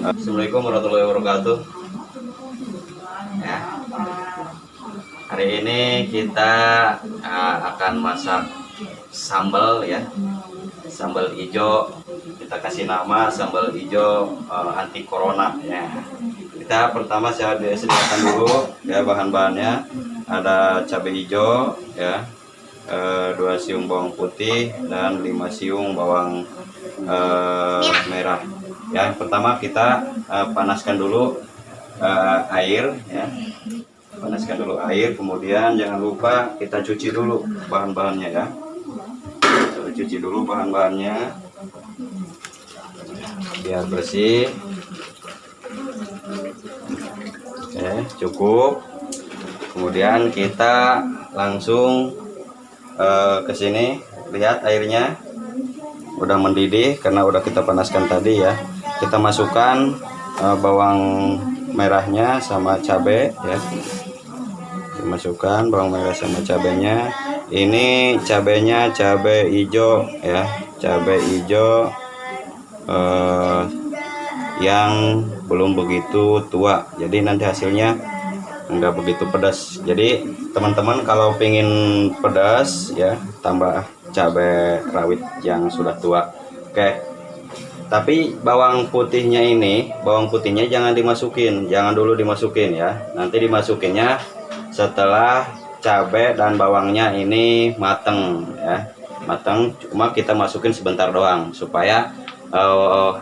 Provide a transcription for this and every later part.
Assalamualaikum warahmatullahi wabarakatuh. Ya, hari ini kita akan masak sambal ya, sambal hijau. Kita kasih nama sambal hijau anti corona ya. Kita pertama saya sediakan dulu ya bahan-bahannya. Ada cabai hijau ya, 2 siung bawang putih dan 5 siung bawang merah. Ya, pertama kita panaskan dulu air ya. Panaskan dulu air, kemudian jangan lupa kita cuci dulu bahan-bahannya ya. Kita cuci dulu bahan-bahannya biar bersih. Oke, cukup. Kemudian kita langsung ke sini. Lihat airnya udah mendidih karena udah kita panaskan tadi ya. Kita masukkan bawang merahnya sama cabai ya. Dimasukkan bawang merah sama cabainya. Ini cabainya cabai hijau ya, cabai hijau yang belum begitu tua, jadi nanti hasilnya enggak begitu pedas. Jadi teman-teman kalau pengen pedas ya, tambah cabai rawit yang sudah tua. Oke, tapi bawang putihnya jangan dimasukin, jangan dulu dimasukin ya. Nanti dimasukinnya setelah cabai dan bawangnya ini mateng ya, mateng. Cuma kita masukin sebentar doang supaya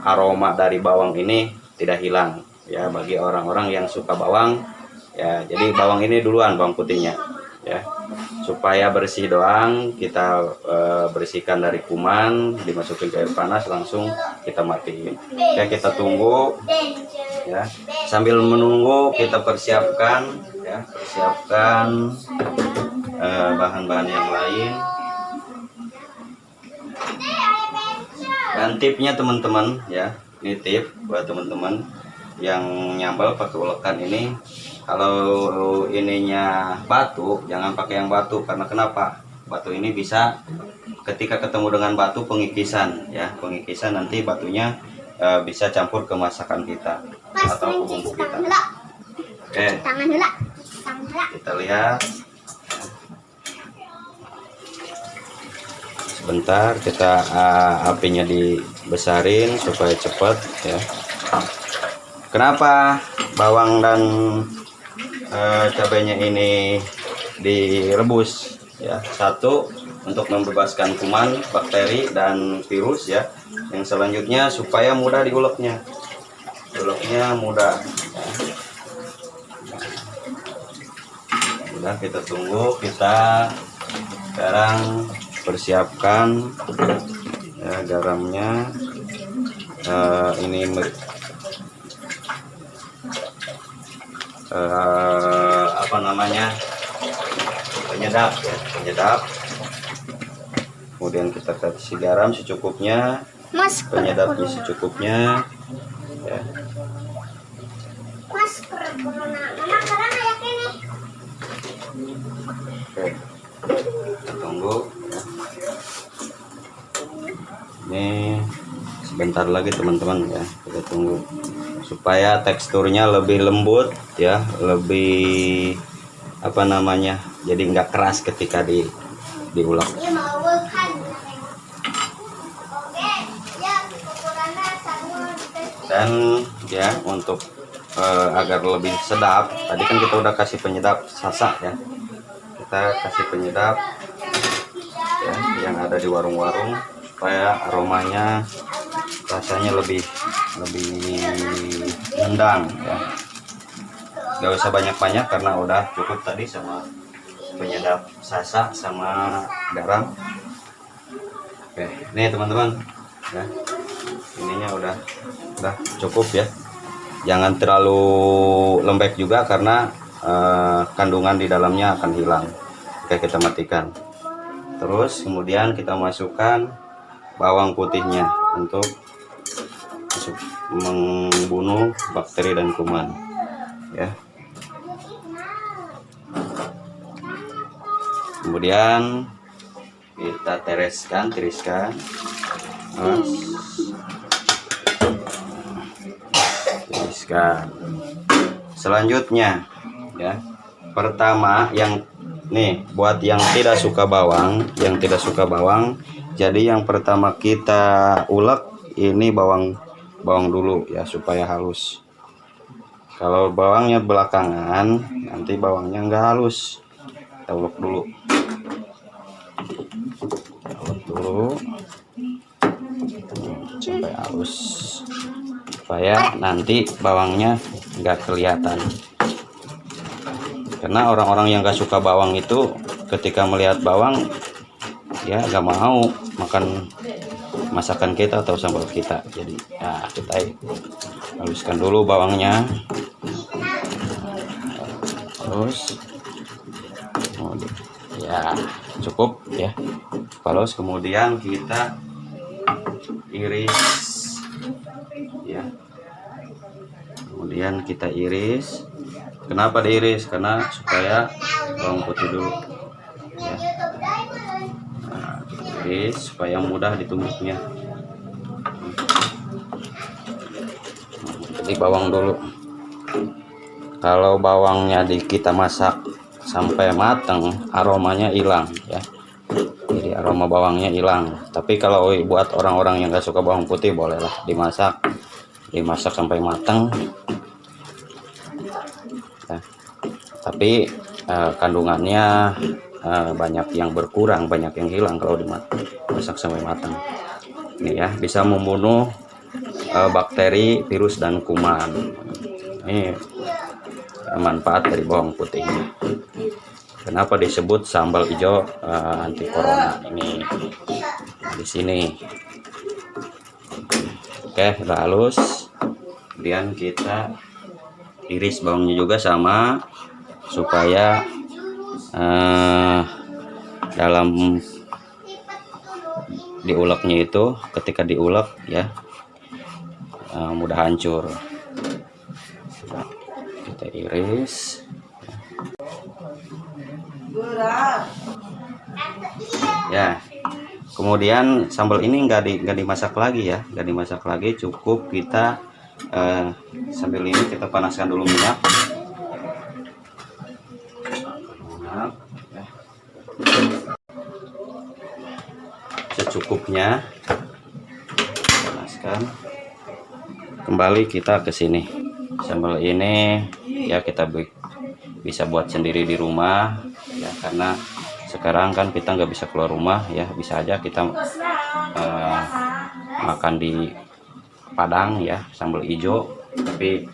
aroma dari bawang ini tidak hilang ya, bagi orang-orang yang suka bawang ya. Jadi bawang ini duluan, bawang putihnya ya, supaya bersih doang. Kita bersihkan dari kuman, dimasukin ke air panas, langsung kita matiin. Oke, kita tunggu ya. Sambil menunggu kita persiapkan ya, bahan-bahan yang lain. Dan tipnya teman-teman ya, ini tip buat teman-teman yang nyambal pakai ulekan ini. Kalau ininya batu, jangan pakai yang batu. Karena kenapa? Batu ini bisa ketika ketemu dengan batu pengikisan ya, pengikisan nanti batunya bisa campur ke masakan kita atau ke bumbu kita. Oke, kita lihat. Sebentar, kita apinya dibesarin supaya cepat ya. Kenapa bawang dan cabainya ini direbus ya? Satu, untuk membebaskan kuman, bakteri dan virus ya. Yang selanjutnya supaya mudah diuleknya, mudah ya. Udah, kita tunggu. Kita sekarang persiapkan ya, garamnya. Ini apa namanya, penyedap ya, penyedap. Kemudian kita kasih garam secukupnya, penyedapnya secukupnya ya. Oke, kita tunggu ya. Ini sebentar lagi teman-teman ya, kita tunggu supaya teksturnya lebih lembut ya, lebih apa namanya, jadi nggak keras ketika diulek. Dan ya, untuk agar lebih sedap, tadi kan kita udah kasih penyedap sasak ya, kita kasih penyedap ya, yang ada di warung-warung supaya aromanya, rasanya lebih nendang ya. Gak usah banyak-banyak karena udah cukup tadi sama penyedap sasak sama garam. Oke, ini teman-teman ya, ininya udah cukup ya. Jangan terlalu lembek juga karena kandungan di dalamnya akan hilang. Oke, kita matikan. Terus kemudian kita masukkan bawang putihnya untuk membunuh bakteri dan kuman ya. Kemudian kita tiriskan panaskan. Selanjutnya ya, pertama yang nih buat yang tidak suka bawang, jadi yang pertama kita ulek ini bawang dulu ya supaya halus. Kalau bawangnya belakangan nanti bawangnya nggak halus. Kita ulek dulu. Sampai halus supaya nanti bawangnya nggak kelihatan, karena orang-orang yang nggak suka bawang itu ketika melihat bawang ya nggak mau makan masakan kita atau sambal kita. Jadi ya kita haluskan dulu bawangnya, terus ya cukup ya halus, kemudian kita iris ya, kenapa diiris, karena supaya bawang putih dulu ya. Nah, iris supaya mudah ditumbuknya. Jadi bawang dulu, kalau bawangnya kita masak sampai matang aromanya hilang ya, jadi aroma bawangnya hilang. Tapi kalau buat orang-orang yang gak suka bawang putih bolehlah dimasak sampai matang ya. Tapi kandungannya banyak yang berkurang, banyak yang hilang kalau dimasak sampai matang. Ini ya, bisa membunuh bakteri, virus dan kuman. Ini manfaat dari bawang putih ini. Kenapa disebut sambal hijau anti corona ini di sini. Oke, udah halus. Kemudian kita iris bawangnya juga sama supaya dalam diuleknya itu ketika diulek ya mudah hancur. Kita iris ya. Kemudian sambal ini nggak dimasak lagi ya, cukup kita sambil ini kita panaskan dulu minyak ya. Secukupnya panaskan. Kembali kita ke sini. Sambal ini ya kita bisa buat sendiri di rumah ya, karena sekarang kan kita nggak bisa keluar rumah ya, bisa aja kita makan di Padang ya sambal hijau. Tapi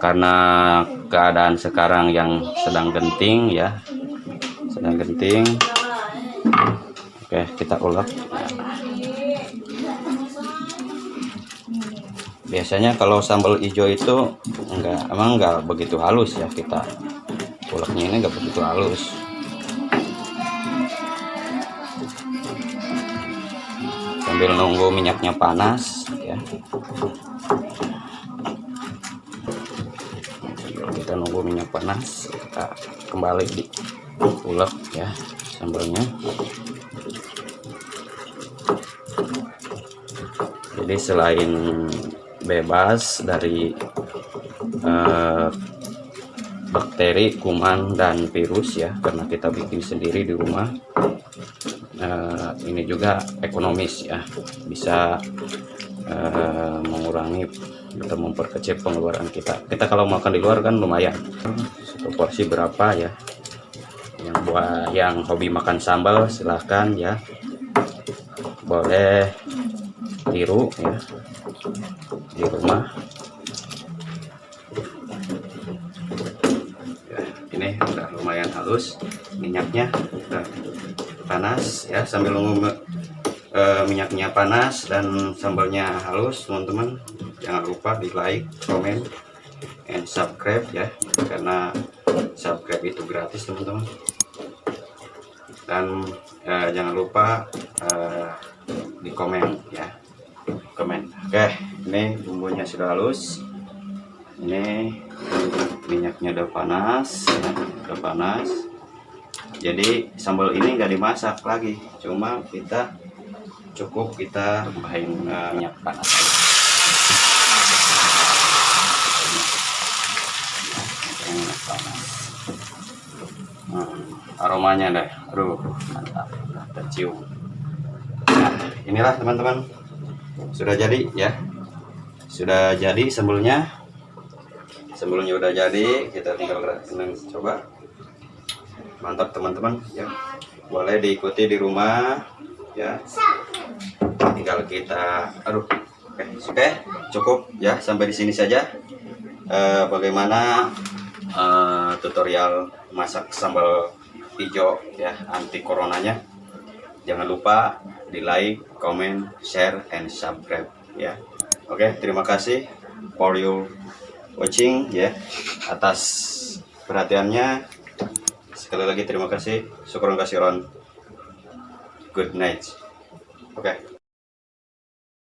karena keadaan sekarang yang sedang genting ya, oke kita ulek. Biasanya kalau sambal hijau itu emang nggak begitu halus ya, kita uleknya ini nggak begitu halus. Sambil nunggu minyaknya panas ya, kita nunggu minyak panas, kita kembali di ulek ya sambalnya. Jadi selain bebas dari bakteri, kuman dan virus ya, karena kita bikin sendiri di rumah, ini juga ekonomis ya, bisa mengurangi atau memperkecil pengeluaran kita. Kalau makan di luar kan lumayan, satu porsi berapa ya. Yang hobi makan sambal silahkan ya, boleh tiru ya di rumah. Ya, ini udah lumayan halus, minyaknya udah panas ya. Sambil nunggu minyaknya panas dan sambalnya halus, teman-teman jangan lupa di like, comment, and subscribe ya, karena subscribe itu gratis teman-teman. Dan jangan lupa di komen ya, Oke, ini bumbunya sudah halus, ini minyaknya udah panas ya, jadi sambal ini nggak dimasak lagi, cuma cukup kita tambahin minyak panas. aromanya deh. Aduh, mantap, tercium. Nah, inilah teman-teman, sudah jadi ya, sudah jadi sambelnya. Sambelnya udah jadi, kita tinggal coba. Mantap teman-teman ya, boleh diikuti di rumah ya, tinggal kita oke, cukup ya, sampai di sini saja bagaimana tutorial masak sambal hijau ya, anti coronanya. Jangan lupa di like, comment, share, and subscribe ya. Oke, terima kasih for your watching ya, atas perhatiannya. Sekali lagi terima kasih. Syukron kasiron. Good night. Oke.